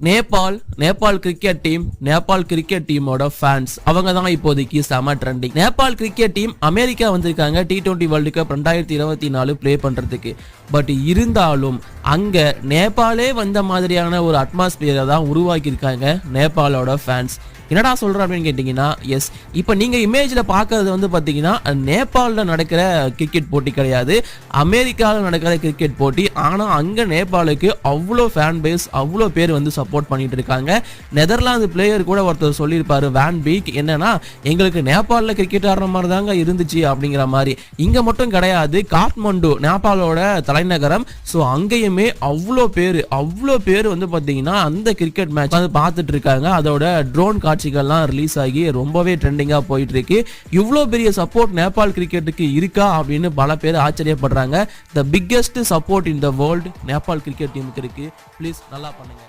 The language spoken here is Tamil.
நேபாள் கிரிக்கெட் டீமோட ஃபேன்ஸ் அவங்க தான் இப்போதைக்கு செம trending. Nepal cricket team America வந்திருக்காங்க T20 வேர்ல்டு கப் 2024 ப்ளே பண்றதுக்கு. பட் இருந்தாலும் அங்க நேபாளே வந்த மாதிரியான ஒரு அட்மாஸ்பியரை தான் உருவாக்கி இருக்காங்க நேபாளோட ஃபேன்ஸ். என்னடா சொல்ற அப்படின்னு கேட்டீங்கன்னா, எஸ், இப்போ நீங்க இமேஜ்ல பாக்குறது வந்து பாத்தீங்கன்னா நேபாளில் நடக்கிற கிரிக்கெட் போட்டி கிடையாது, அமெரிக்காவில் நடக்கிற கிரிக்கெட் போட்டி. ஆனா அங்க நேபாளுக்கு அவ்வளோ ஃபேன் பேஸ், அவ்வளோ பேர் வந்து சப்போர்ட் பண்ணிட்டு இருக்காங்க. நெதர்லாந்து பிளேயர் கூட ஒருத்தர் சொல்லியிருப்பாரு, வேன் பீக், என்னன்னா எங்களுக்கு நேபாளில் கிரிக்கெட் ஆடுற மாதிரி தாங்க இருந்துச்சு அப்படிங்கிற மாதிரி. இங்க மட்டும் கிடையாது, காத்மண்டு நேபாளோட தலைநகரம். ஸோ அங்கேயுமே அவ்வளோ பேர் வந்து பாத்தீங்கன்னா அந்த கிரிக்கெட் மேட்ச் வந்து பார்த்துட்டு இருக்காங்க. அதோட ட்ரோன் காட்சிகள்லாம் ரிலீஸ் ஆகி ரொம்பவே ட்ரெண்டிங்கா போயிட்டு இருக்கு. இவ்வளோ பெரிய சப்போர்ட் நேபாள் கிரிக்கெட்டுக்கு இருக்கா அப்படின்னு பல பேர் ஆச்சரியப்படுறாங்க. The biggest support in the world Nepal cricket டீமுக்கு இருக்கு. ப்ளீஸ் நல்லா பண்ணுங்க.